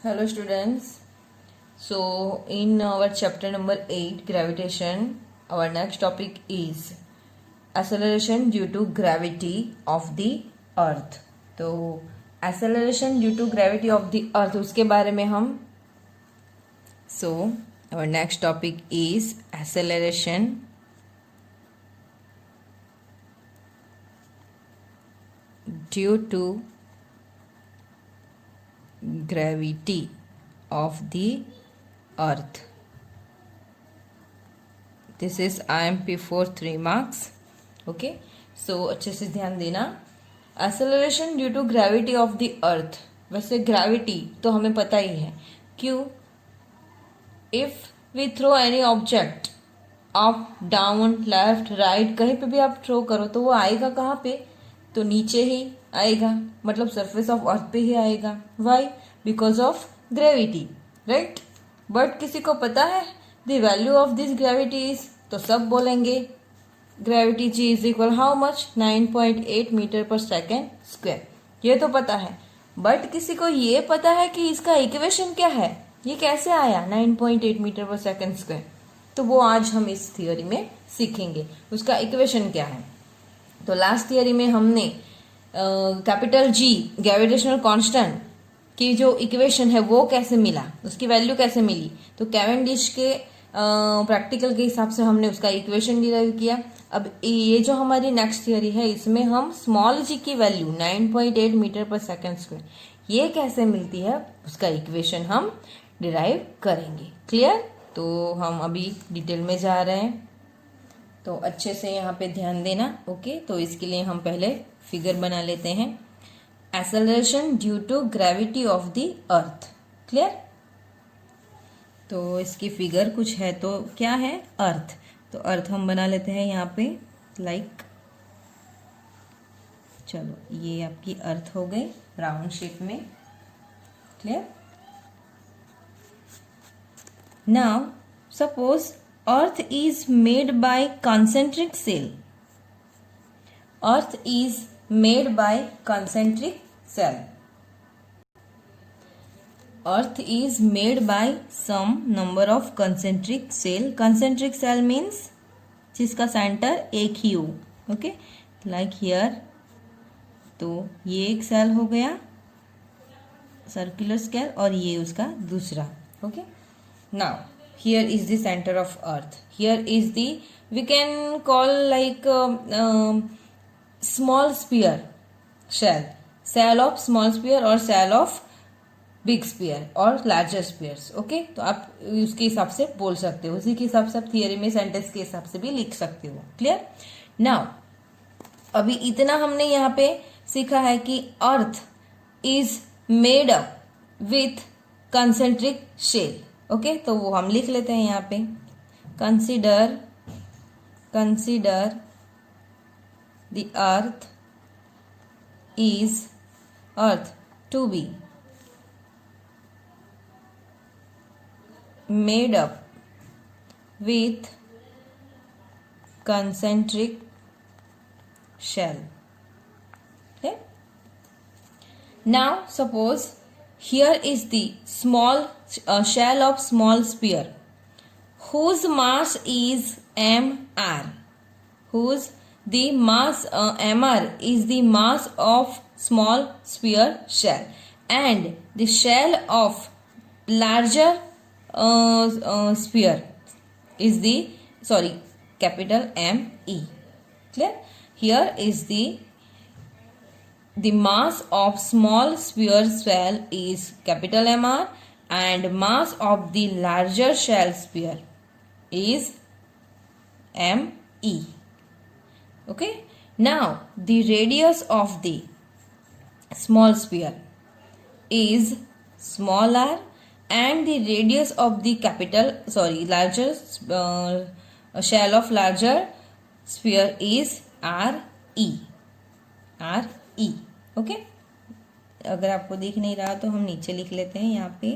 Hello students. So in our chapter number 8 gravitation, our next topic is acceleration due to gravity of the earth. तो acceleration due to gravity of the earth उसके बारे में हम so our next topic is acceleration due to gravity of the earth. This is IMP for 3 marks. Okay, so अच्छे से ध्यान देना. Acceleration due to gravity of the earth. वैसे gravity तो हमें पता ही है. क्यों? If we throw any object up, down, left, right, कहीं पे भी आप थ्रो करो तो वो आएगा कहाँ पे? तो नीचे ही आएगा, मतलब सरफेस ऑफ अर्थ पे ही आएगा. Why? Because of gravity, right. But किसी को पता है the value of this gravity is? तो सब बोलेंगे gravity g is equal how much? 9.8 metre पर सेकेंड स्क्वायर. ये तो पता है, बट किसी को ये पता है कि इसका इक्वेशन क्या है? ये कैसे आया 9.8 मीटर पर सेकेंड स्क्वायर? तो वो आज हम इस थियोरी में सीखेंगे, उसका इक्वेशन क्या है. तो लास्ट थियरी में हमने कैपिटल जी ग्रेविटेशनल कांस्टेंट की जो इक्वेशन है वो कैसे मिला, उसकी वैल्यू कैसे मिली. तो कैवेंडिश के प्रैक्टिकल के हिसाब से हमने उसका इक्वेशन डिराइव किया. अब ये जो हमारी नेक्स्ट थियरी है इसमें हम स्मॉल जी की वैल्यू 9.8 मीटर पर सेकेंड स्क्वायर ये कैसे मिलती है उसका इक्वेशन हम डिराइव करेंगे. क्लियर? तो हम अभी डिटेल में जा रहे हैं, तो अच्छे से यहाँ पे ध्यान देना. ओके, तो इसके लिए हम पहले फिगर बना लेते हैं. Acceleration due to gravity of the earth. Clear? तो इसकी फिगर कुछ है, तो क्या है? अर्थ. तो अर्थ हम बना लेते हैं यहाँ पे लाइक, चलो ये आपकी अर्थ हो गई राउंड शेप में. Clear? Now suppose Earth is made by concentric cell. Earth is made by concentric cell. Earth is made by some number of concentric cell. Concentric cell means जिसका सेंटर एक ही हो. Okay, like here. तो ये एक cell हो गया circular scale और ये उसका दूसरा. Okay, now here is the center of earth. Here is the, we can call like small sphere cell of small sphere or cell of big sphere or larger spheres. okay, तो आप उसके हिसाब से बोल सकते हो, उसी के हिसाब से आप थियरी में सेंटेंस के हिसाब से भी लिख सकते हो. क्लियर? नाउ अभी इतना हमने यहाँ पे सीखा है कि earth is made up with concentric shell. Okay, तो वो हम लिख लेते हैं यहाँ पे. Consider the earth to be made up with concentric shell. Now suppose here is the small shell of small sphere whose mass is mr. Whose the mass mr is the mass of small sphere shell, and the shell of larger sphere is the capital me. Clear? Here is the mass of small sphere shell is capital MR and mass of the larger shell sphere is ME. Okay. Now the radius of the small sphere is small r and the radius of the larger shell of larger sphere is RE. Okay, अगर आपको दिख नहीं रहा तो हम नीचे लिख लेते हैं यहाँ पे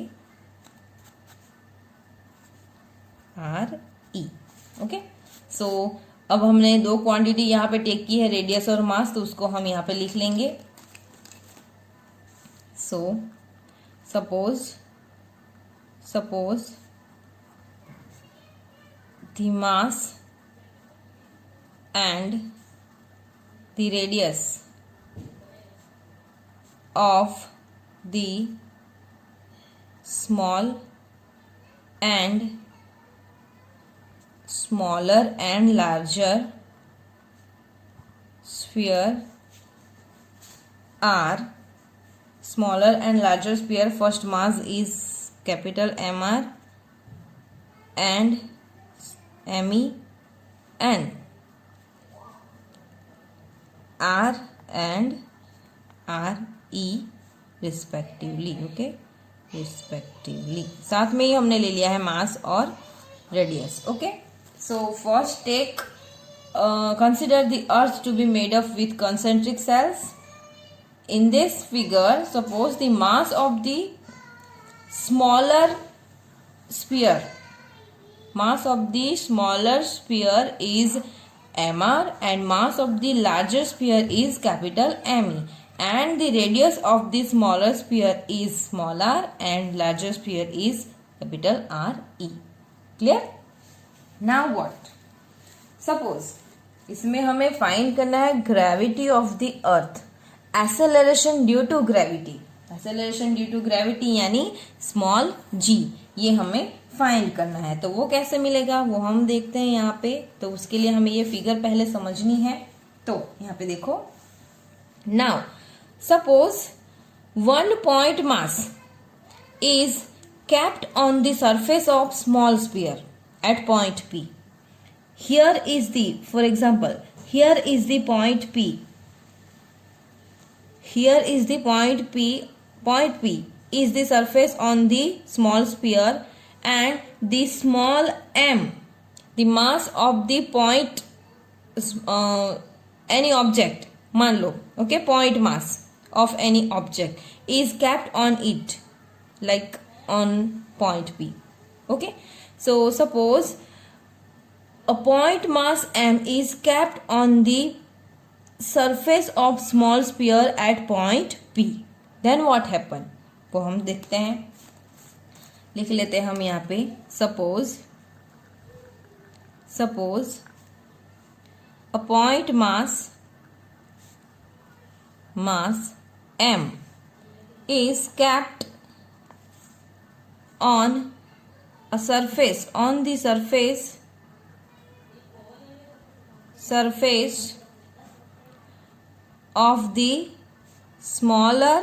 RE. ओके, सो अब हमने दो क्वांटिटी यहाँ पे टेक की है, रेडियस और मास, तो उसको हम यहाँ पे लिख लेंगे. So suppose suppose the mass and the radius of the small and smaller and larger sphere are smaller and larger sphere first mass is capital MR and ME and R and RE respectively. Okay, respectively. साथ में ही हमने ले लिया है mass और radius. Okay, so first take consider the earth to be made up with concentric cells. In this figure, suppose the mass of the smaller sphere is mr and mass of the larger sphere is capital Me, and the radius of the smaller sphere is small r and larger sphere is capital RE. Clear? Now what? Suppose इसमें हमें find करना है gravity of the earth, acceleration due to gravity. Acceleration due to gravity यानी small g, ये हमें find करना है. तो वो कैसे मिलेगा वो हम देखते हैं यहाँ पे. तो उसके लिए हमें ये फिगर पहले समझनी है. तो यहाँ पे देखो, now suppose one point mass is kept on the surface of small sphere at point P. Here is the, for example, here is the point P. Here is the point P. Point P is the surface on the small sphere and the small m, the mass of the point, any object, मान लो, okay, point mass of any object is kept on it, like on point P. Okay, so suppose a point mass m is kept on the surface of small sphere at point P. Then what happen? वो हम देखते हैं, लिख लेते हैं हम यहाँ पे. Suppose a point mass m is kept on a surface, on the surface of the smaller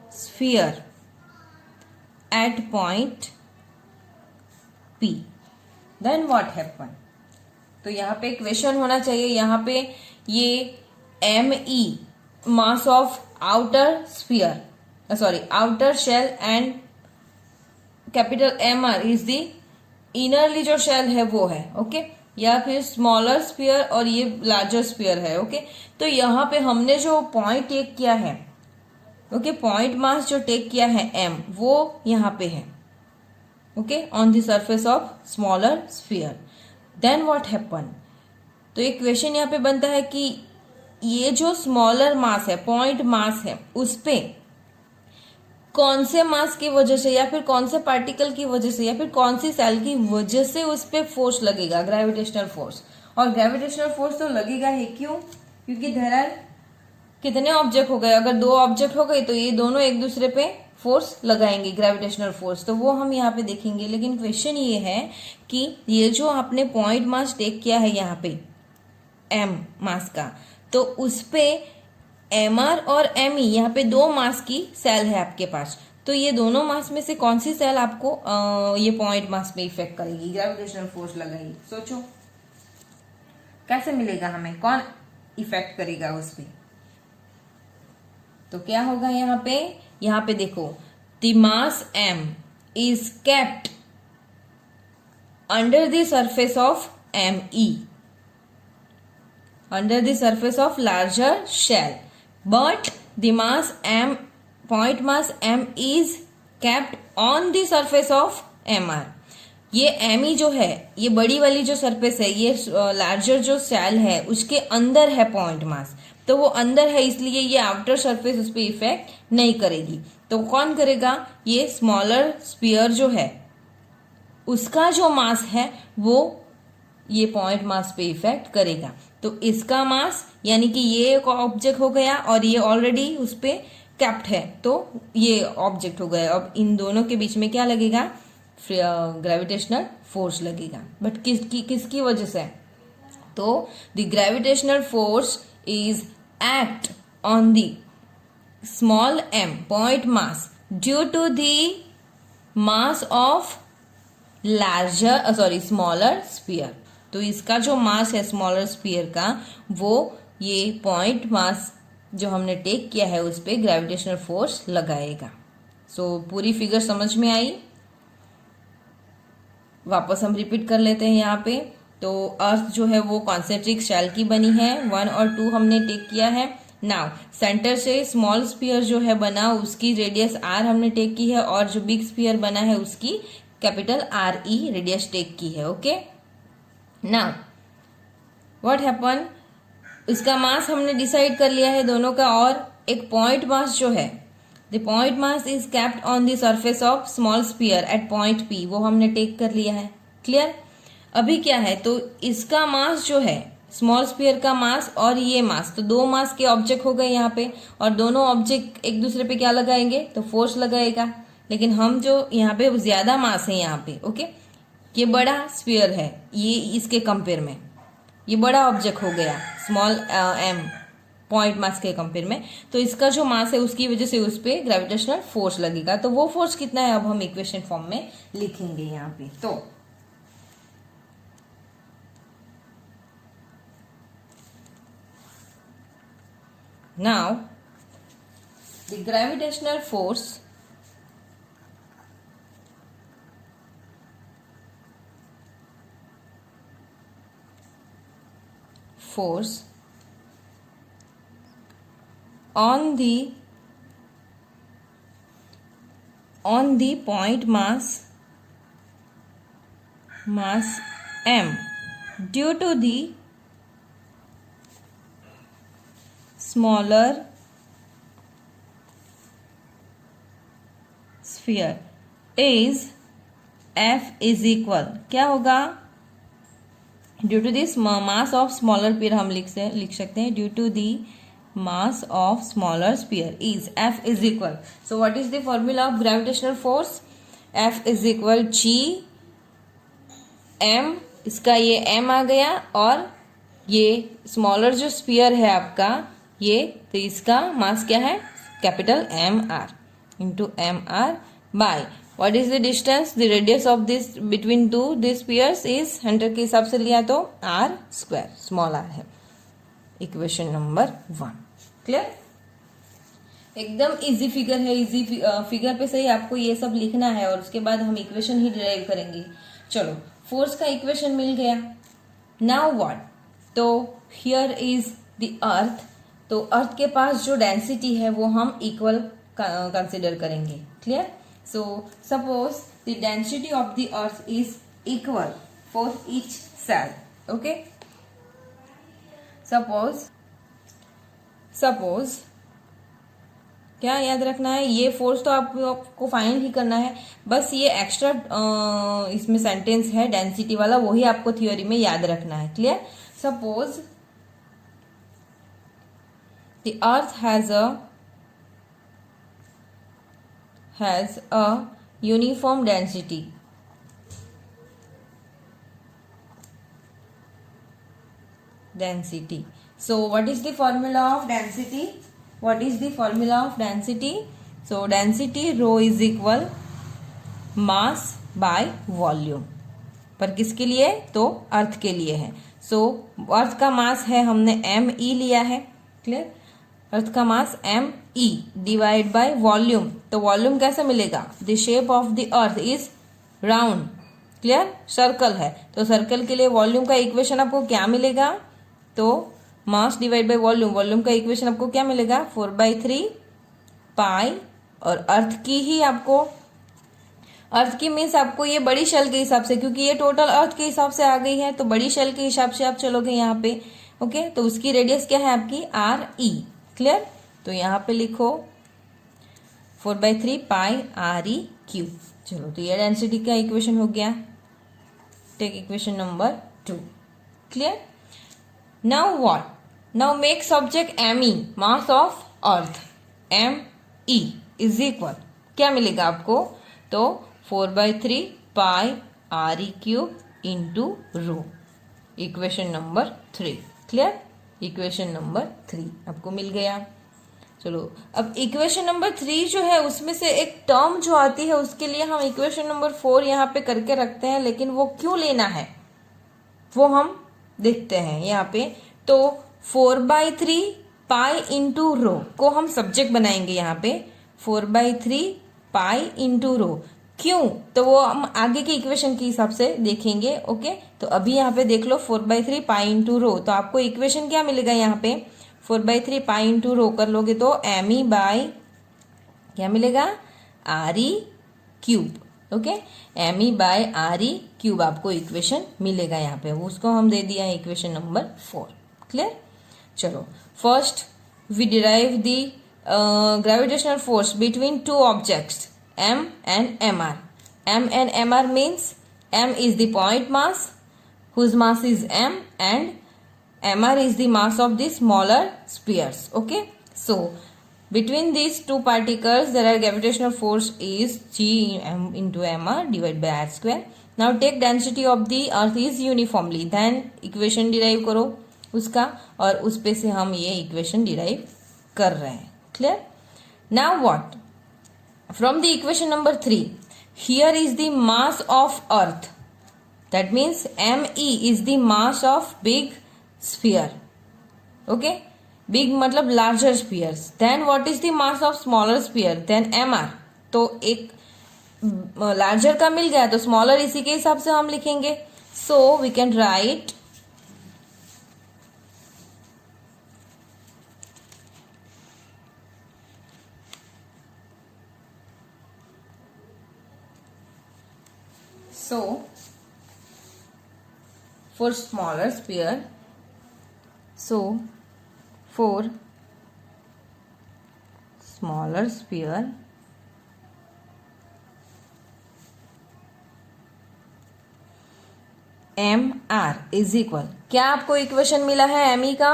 sphere at point P. Then what happen? तो यहाँ पे क्वेश्चन होना चाहिए. यहाँ पे ये ME mass of outer sphere, outer shell and capital MR is the innerly जो shell है वो है. ओके, या फिर स्मॉलर स्फीयर और ये लार्जर स्फीयर है. ओके, तो यहाँ पे हमने जो पॉइंट टेक किया है, ओके, पॉइंट मास जो टेक किया है m, वो यहाँ पे है. Okay, on the surface of smaller sphere. Then what happen? तो एक क्वेश्चन यहाँ पे बनता है कि ये जो स्मॉलर मास है, पॉइंट मास है, उस पे कौन से मास की वजह से या फिर कौन से पार्टिकल की वजह से या फिर कौन सी सेल की वजह से उस पे फोर्स लगेगा, ग्रेविटेशनल फोर्स. और ग्रेविटेशनल फोर्स तो लगेगा ही. क्यों? क्योंकि देयर आर कितने ऑब्जेक्ट हो गए, अगर दो ऑब्जेक्ट हो गए तो ये दोनों एक दूसरे पे फोर्स लगाएंगे, ग्रेविटेशनल फोर्स. तो वो हम यहाँ पे देखेंगे. लेकिन क्वेश्चन ये है कि ये जो आपने पॉइंट मास टेक किया है यहाँ पे m मास का, तो उस पे MR और ME, यहाँ पे दो मास की सेल है आपके पास. तो ये दोनों मास में से कौन सी सेल आपको ये पॉइंट मास में इफेक्ट करेगी, ग्रेविटेशनल फोर्स लगाएगी? सोचो कैसे मिलेगा हमें, कौन इफेक्ट करेगा उस पे? तो क्या होगा यहाँ पे देखो, the mass m is kept under the surface of ME, under the surface of larger shell, but the mass m, point mass m is kept on the surface of MR. ये ME जो है, ये बड़ी वाली जो surface है, ये larger जो सेल है उसके अंदर है पॉइंट मास, तो वो अंदर है इसलिए ये आउटर सरफेस उस पर इफेक्ट नहीं करेगी। तो कौन करेगा, ये स्मॉलर स्फीयर जो है उसका जो मास है वो ये पॉइंट मास पे इफेक्ट करेगा। तो इसका मास यानी कि ये एक ऑब्जेक्ट हो गया और ये ऑलरेडी उस पे कैप्ट है, तो ये ऑब्जेक्ट हो गया। अब इन दोनों के बीच में क्या लगेगा, ग्रेविटेशनल फोर्स लगेगा। बट किसकी वजह से, तो the gravitational force is act on the small m point mass due to the mass of smaller sphere. तो इसका जो मास है स्मॉलर स्फीयर का, वो ये पॉइंट मास जो हमने टेक किया है उस पे ग्रेविटेशनल फोर्स लगाएगा। सो पूरी फिगर समझ में आई। वापस हम रिपीट कर लेते हैं यहाँ पे। तो अर्थ जो है वो कॉन्सेंट्रिक शेल की बनी है, 1 और 2 हमने टेक किया है। नाउ सेंटर से स्मॉल स्फीयर जो है बना उसकी रेडियस r हमने टेक की है, और जो बिग स्फीयर बना है उसकी कैपिटल RE रेडियस टेक की है। ओके, नाउ व्हाट हैपन, इसका मास हमने डिसाइड कर लिया है दोनों का, और एक पॉइंट मास जो है, the point mass is kept on the surface of small sphere at point P, वो हमने टेक कर लिया है। क्लियर। अभी क्या है, तो इसका मास जो है स्मॉल स्फीयर का मास और ये मास, तो दो मास के ऑब्जेक्ट हो गए यहाँ पे, और दोनों ऑब्जेक्ट एक दूसरे पे क्या लगाएंगे, तो फोर्स लगाएगा। लेकिन हम जो यहाँ पे ज्यादा मास है यहाँ पे, ओके, ये बड़ा स्फीयर है, ये इसके कंपेयर में ये बड़ा ऑब्जेक्ट हो गया स्मॉल m पॉइंट मास के कंपेयर में, तो इसका जो मास है उसकी वजह से उस पर ग्रेविटेशनल फोर्स लगेगा। तो वो फोर्स कितना है अब हम इक्वेशन फॉर्म में लिखेंगे यहाँ पे। तो now the gravitational force on the point mass m due to the smaller sphere is F is equal, क्या होगा, due to this mass of smaller sphere हम लिख सकते हैं, due to the mass of smaller sphere is F is equal, so what is the formula of gravitational force, F is equal G M, इसका ये M आ गया, और ये smaller जो स्फीयर है आपका ये, तो इसका मास क्या है, capital MR into MR by what is the distance, the radius of this between two this spheres is 100 के हिसाब से लिया तो R², स्मॉल r है। Equation number 1 clear. एकदम इजी फिगर है, इजी फिगर पे सही आपको ये सब लिखना है और उसके बाद हम इक्वेशन ही डिराइव करेंगे। चलो, फोर्स का इक्वेशन मिल गया। नाउ व्हाट, तो हियर इज द अर्थ, तो अर्थ के पास जो डेंसिटी है वो हम इक्वल कंसिडर करेंगे। Clear. So suppose the density of the earth is equal for each shell. Okay, suppose क्या याद रखना है, ये फोर्स तो आपको फाइंड ही करना है, बस ये एक्स्ट्रा इसमें सेंटेंस है डेंसिटी वाला, वही आपको थ्योरी में याद रखना है। Clear. Suppose the earth has a uniform density, so what is the formula of density, so density rho is equal mass by volume, पर किसके लिए, तो अर्थ के लिए है। सो अर्थ का मास है हमने ME लिया है। क्लियर। अर्थ का मास ME डिवाइड बाय वॉल्यूम, तो वॉल्यूम कैसे मिलेगा, the shape of the earth is round. Clear, circle है, तो सर्कल के लिए वॉल्यूम का इक्वेशन आपको क्या मिलेगा, तो mass divide by volume, volume का इक्वेशन आपको क्या मिलेगा 4/3 पाई, और अर्थ की ही आपको, अर्थ की मीन्स आपको ये बड़ी शेल के हिसाब से, क्योंकि ये टोटल अर्थ के हिसाब से आ गई है, तो बड़ी शेल के हिसाब से आप चलोगे यहाँ पे ओके, तो उसकी रेडियस क्या है आपकी आर ई। क्लियर, तो यहाँ पे लिखो 4/3 पाई आर ई क्यूब। चलो, तो ये डेंसिटी का इक्वेशन हो गया। Take equation number 2। Clear, now what, now make subject M E mass of earth. M E is equal क्या मिलेगा आपको, तो 4/3 pi R E cube into rho. Equation number 3। Clear, equation number 3 आपको मिल गया। चलो, अब इक्वेशन नंबर 3 जो है उसमें से एक टर्म जो आती है उसके लिए हम इक्वेशन नंबर 4 यहाँ पे करके रखते हैं, लेकिन वो क्यों लेना है वो हम देखते हैं यहाँ पे। तो 4/3 पाई इंटू रो को हम सब्जेक्ट बनाएंगे यहाँ पे। 4/3 पाई इंटू रो क्यों, तो वो हम आगे के इक्वेशन के हिसाब से देखेंगे। ओके, तो अभी यहाँ पे देख लो 4/3 पाई इंटू रो, तो आपको इक्वेशन क्या मिलेगा यहाँ पे, 4/3 पाई इंटू रो कर लोगे तो एम ई बाई क्या मिलेगा, R E cube. Okay, M E by R E cube आपको इक्वेशन मिलेगा यहाँ पे, उसको हम दे दिया है इक्वेशन नंबर 4। क्लियर, चलो, first we derive the gravitational force between two objects M and MR. M and MR means M is the point mass whose mass is M and MR is the mass of the smaller spheres. Okay, so between these two particles there are gravitational force is G into MR divided by R square. Now take density of the earth is uniformly, then equation derive करो उसका, और उस पे से हम ये equation derive कर रहे हैं। Clear? Now what? From the equation number 3, here is the mass of earth, that means ME is the mass of big sphere. Okay, big मतलब larger spheres. Then what is the mass of smaller sphere? Then MR. तो एक larger का मिल गया तो smaller इसी के हिसाब से हम लिखेंगे। So we can write so for smaller sphere, so for smaller sphere M R is equal, क्या आपको इक्वेशन मिला है एम ई का,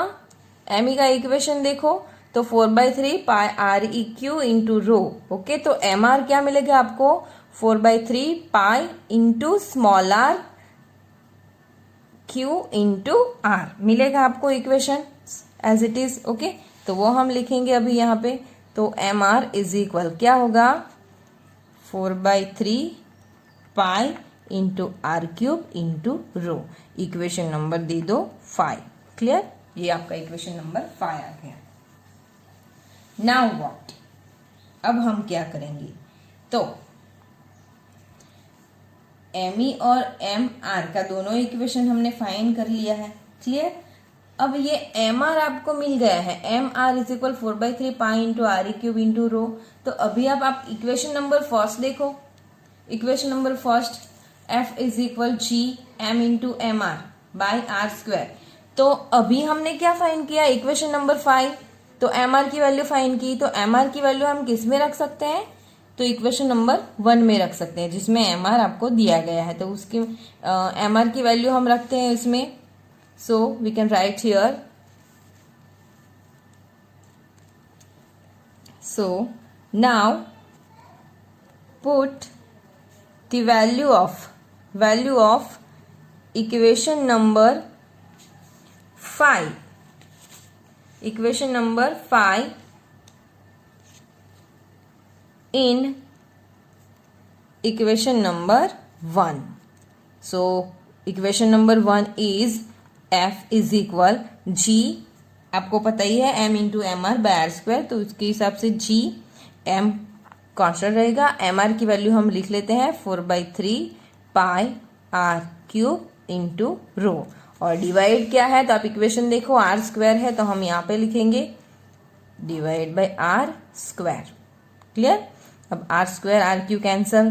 एम ई का इक्वेशन देखो तो 4/3 pi R E cube into rho. Okay, तो एम आर क्या मिलेगा आपको, 4/3 pi into small R cube into R मिलेगा आपको equation as it is. Okay, तो वो हम लिखेंगे अभी यहाँ पे। तो एम आर इज इक्वल क्या होगा, 4/3 pi into R cube into rho. Equation number दे दो 5। क्लियर, ये आपका इक्वेशन नंबर 5 आ गया। नाउ व्हाट, अब हम क्या करेंगे, तो एम ई और एम आर का दोनों इक्वेशन हमने फाइंड कर लिया है। क्लियर, अब ये एम आर आपको मिल गया है, M R is equal 4/3 pi into R E cube into rho. तो अभी अब आप इक्वेशन नंबर फर्स्ट देखो, equation number first F is equal G M into M R by R square. तो अभी हमने क्या फाइंड किया, इक्वेशन नंबर 5, तो एम आर की वैल्यू फाइंड की, तो एम आर की वैल्यू हम किस में रख सकते हैं, तो इक्वेशन नंबर 1 में रख सकते हैं जिसमें एम आर आपको दिया गया है। तो उसकी एम आर की वैल्यू हम रखते हैं इसमें। So we can write here, so now put the value of equation number 5, equation number 5 in equation number 1. So equation number 1 is f is equal g, आपको पता ही है m into M R by R square, तो उसके हिसाब से g m constant रहेगा। M R की वैल्यू हम लिख लेते हैं 4/3 pi R cube into rho, और डिवाइड क्या है, तो आप इक्वेशन देखो आर स्क्वायर है तो हम यहाँ पे लिखेंगे divide by R square. Clear, अब R square R cube cancel,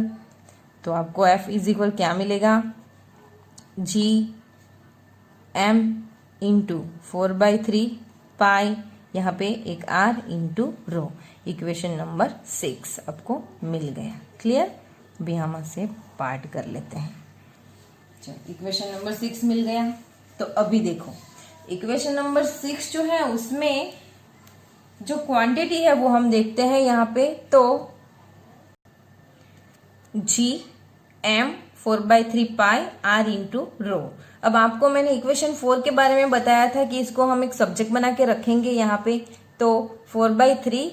तो आपको एफ इज इक्वल क्या मिलेगा, जी एम इंटू 4/3 पाई, यहाँ पे एक r into rho. Equation number 6 आपको मिल गया। क्लियर? अभी हम इसे पार्ट कर लेते हैं। चलो इक्वेशन नंबर 6 मिल गया। तो अभी देखो इक्वेशन नंबर 6 जो है उसमें जो क्वांटिटी है वो हम देखते हैं यहाँ पे। तो G M 4/3 pi R into rho. अब आपको मैंने इक्वेशन 4 के बारे में बताया था कि इसको हम एक सब्जेक्ट बना के रखेंगे यहाँ पे। तो 4/3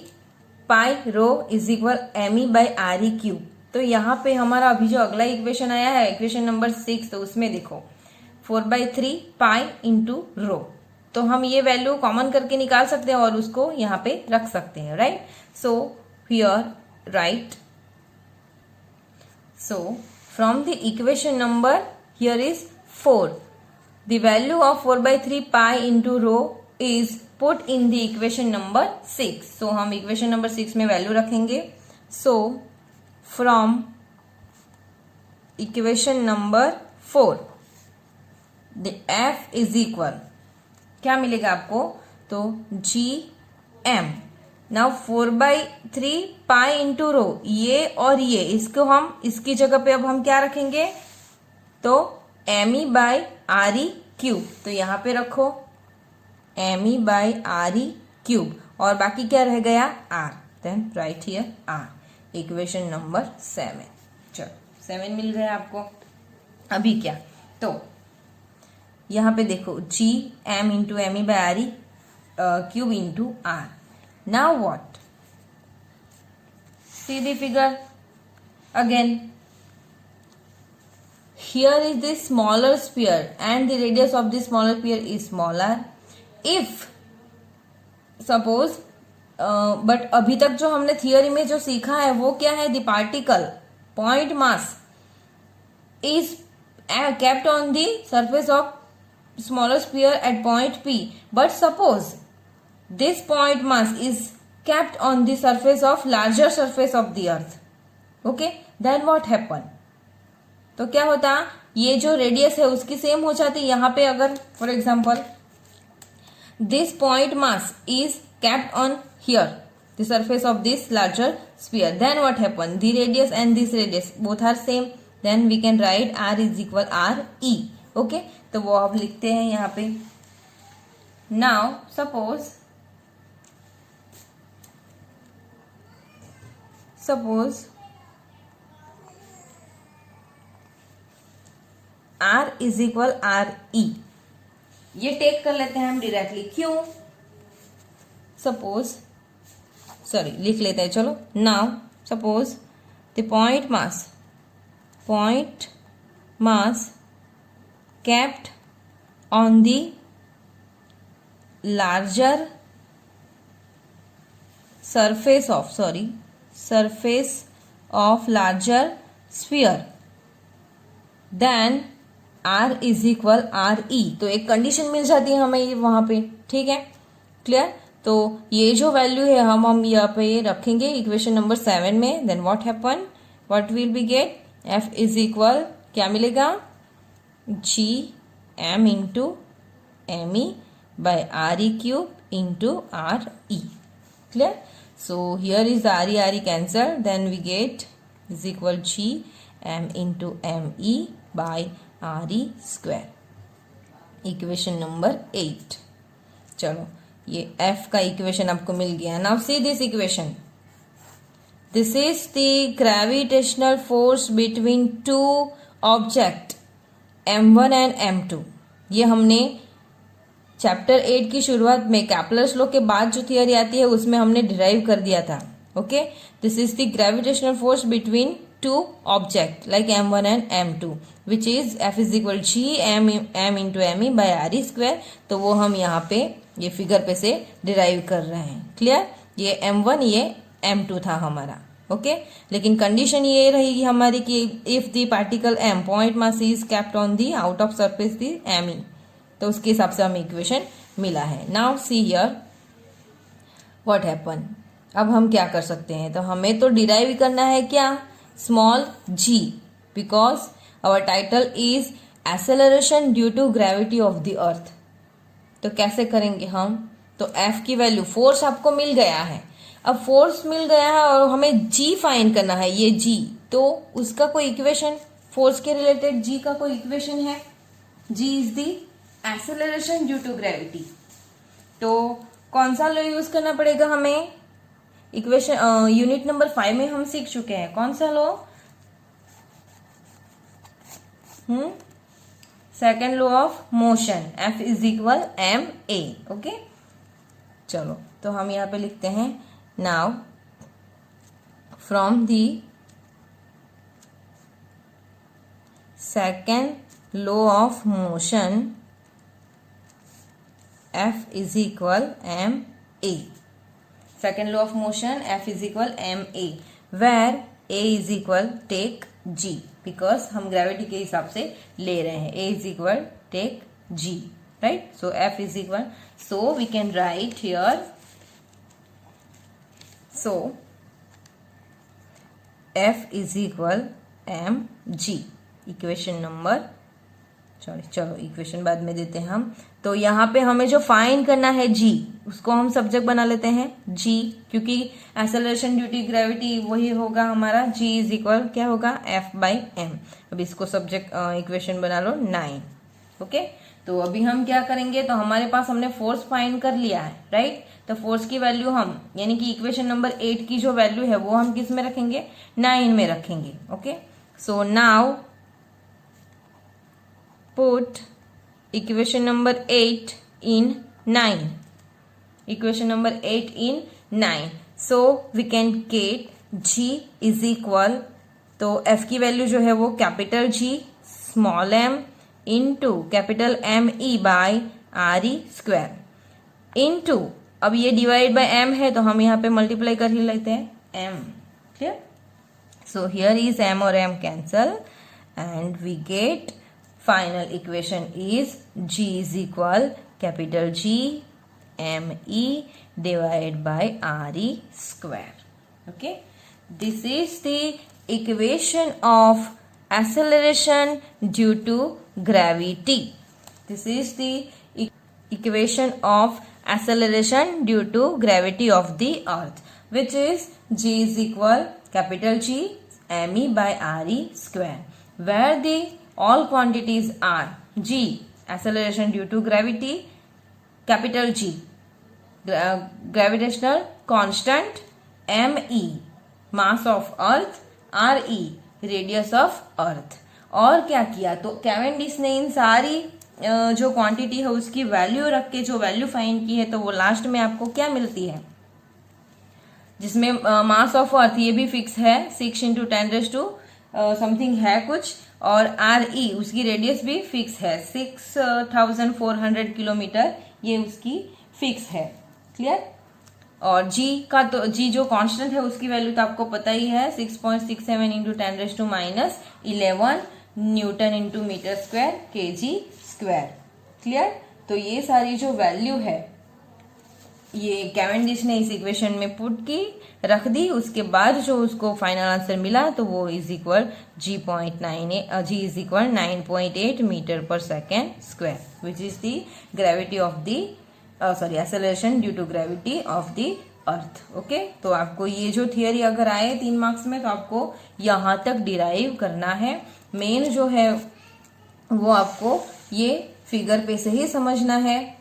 pi rho is equal M E by R E cube. तो यहाँ पे हमारा अभी जो अगला इक्वेशन आया है इक्वेशन नंबर 6, तो उसमें देखो 4/3 पाई इंटू रो। तो हम ये वैल्यू कॉमन करके निकाल सकते हैं और उसको यहाँ पे रख सकते हैं, right? So here right, so from the equation number here is 4, the value of 4/3 pi into rho is put in the equation number 6. so हम equation number 6 में वैल्यू रखेंगे। so from equation number 4 the f is equal, क्या मिलेगा आपको? तो g m। Now 4/3 pi into rho, ये और ये इसको हम इसकी जगह पे अब हम क्या रखेंगे? तो M E by R E cube. तो यहाँ पे रखो M E by R E cube और बाकी क्या रह गया? R. Then write here R. Equation number 7। चलो 7 मिल गया आपको। अभी क्या? तो यहाँ पे देखो G M into M E by R E cube into R. Now what? See the figure again. Here is the smaller sphere and the radius of the smaller sphere is smaller. If suppose but अभी तक जो हमने theory में जो सीखा है वो क्या है? The particle point mass is kept on the surface of smaller sphere at point P. But suppose this point mass is kept on the surface of larger surface of the earth. Okay, then what happen? तो क्या होता? ये जो radius है उसकी same हो जाती। यहाँ पे अगर for example this point mass is kept on here the surface of this larger sphere, then what happen? The radius and this radius both are same, then we can write r is equal r e. Okay, तो वो अब लिखते हैं यहाँ पे। now suppose r is equal R E, ये take कर लेते हैं हम डायरेक्टली। क्यों? सपोज लिख लेते हैं। चलो now suppose the point mass kept on the larger surface of larger sphere, then r is equal r e। तो एक कंडीशन मिल जाती है हमें ये वहां पे। ठीक है, क्लियर? तो ये जो वैल्यू है हम यहाँ पे रखेंगे इक्वेशन नंबर 7 में। Then what happen? What will be get? f is equal क्या मिलेगा? G M into M E by R E cube into R E. Clear? So here is r e cancelled, then we get is equal g m into m e by r e square. Equation number 8. चलो ये f का equation आपको मिल गया। Now see this equation. This is the gravitational force between two objects m1 and m2. ये हमने chapter 8 की शुरुआत में कैपलर्स लॉ के बाद जो थियरी आती है उसमें हमने डिराइव कर दिया था। Okay, this is the gravitational force between two object like m1 and m2 which is f is equal G m into M E by R E square. तो वो हम यहाँ पे ये फिगर पे से डिराइव कर रहे हैं। क्लियर? ये m1 ये m2 था हमारा। ओके, लेकिन कंडीशन ये रहेगी हमारी कि if the particle m point mass is kept on the out of surface the m ई, तो उसके हिसाब से हमें इक्वेशन मिला है। Now see here what happen. अब हम क्या कर सकते हैं? तो हमें तो डिराइव करना है क्या? Small g, because our title is acceleration due to gravity of the earth. तो कैसे करेंगे हम? तो F की वैल्यू, फोर्स आपको मिल गया है, अब फोर्स मिल गया है और हमें G फाइंड करना है, ये G, तो उसका कोई इक्वेशन, फोर्स के रिलेटेड G का कोई इक्वेशन है? G is the acceleration due to gravity. तो कौन सा लॉ यूज करना पड़ेगा हमें? इक्वेशन यूनिट नंबर 5 में हम सीख चुके हैं, कौन सा law? Second law of motion, F is equal ma। Okay, चलो तो हम यहां पे लिखते हैं, now from the second law of motion F is equal ma। Second law of motion F is equal ma, where a is equal take g, because हम gravity के हिसाब से ले रहे हैं, a is equal take g, right? So F is equal, so we can write here, so F is equal mg, equation number, चलो equation बाद में देते हैं हम। तो यहाँ पे हमें जो फाइंड करना है G, उसको हम सब्जेक्ट बना लेते हैं G, क्योंकि एक्सेलरेशन ड्यू टू ग्रेविटी वही होगा हमारा, G इज इक्वल क्या होगा? F by m। अब इसको सब्जेक्ट इक्वेशन बना लो 9। ओके, तो अभी हम क्या करेंगे, तो हमारे पास हमने फोर्स फाइंड कर लिया है, राइट? तो फोर्स की वैल्यू हम, यानी कि इक्वेशन नंबर 8 की जो वैल्यू है वो हम किस में रखेंगे? 9 में रखेंगे। Okay, so now put equation number 8 in 9, equation number 8 in 9, so we can get G is equal, तो F की वैल्यू जो है वो capital G small m into capital M E by R E square into, अब ये divide by m है तो हम यहाँ पे मल्टीप्लाई कर ही लेते हैं m, clear? So here is m और m cancel and we get final equation is G is equal capital G me divided by re square. Okay, this is the equation of acceleration due to gravity. This is the equation of acceleration due to gravity of the earth, which is G is equal capital G me by re square, where the all quantities are G, acceleration due to gravity, capital G, gravitational constant, me, mass of earth, re, radius of earth। और क्या किया, तो Cavendish ने इन सारी जो quantity है उसकी value रख के जो वैल्यू फाइंड की है, तो वो लास्ट में आपको क्या मिलती है, जिसमें मास ऑफ अर्थ ये भी फिक्स है 6 इंटू 10 टू समथिंग है कुछ, और आर ई उसकी रेडियस भी फिक्स है 6400 किलोमीटर, ये उसकी फिक्स है, क्लियर? और जी का, तो जी जो कांस्टेंट है उसकी वैल्यू तो आपको पता ही है 6.67 into 10 to minus 11 newton into metre square kg square, clear? तो ये सारी जो वैल्यू है ये कैवेंडिश ने इस इक्वेशन में पुट की, रख दी, उसके बाद जो उसको फाइनल आंसर मिला तो वो is equal G is equal 9.8 metre पर second square, which is the gravity of the acceleration due to gravity of the earth. Okay, तो आपको ये जो थियरी अगर आए 3 मार्क्स में तो आपको यहाँ तक डिराइव करना है। मेन जो है वो आपको ये फिगर पे से ही समझना है,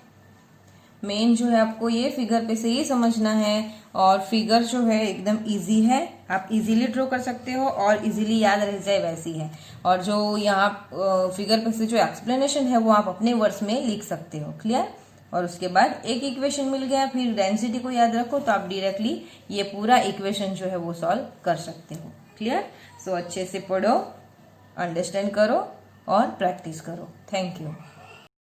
मेन जो है आपको ये फिगर पे से ही समझना है, और फिगर जो है एकदम इजी है, आप इजीली ड्रॉ कर सकते हो और इजीली याद रह जाए वैसी है। और जो यहाँ फिगर पे से जो एक्सप्लेनेशन है वो आप अपने वर्ड्स में लिख सकते हो, क्लियर? और उसके बाद एक इक्वेशन मिल गया, फिर डेंसिटी को याद रखो तो आप डायरेक्टली ये पूरा इक्वेशन जो है वो सॉल्व कर सकते हो, क्लियर? सो अच्छे से पढ़ो, अंडरस्टैंड करो और प्रैक्टिस करो। Thank you.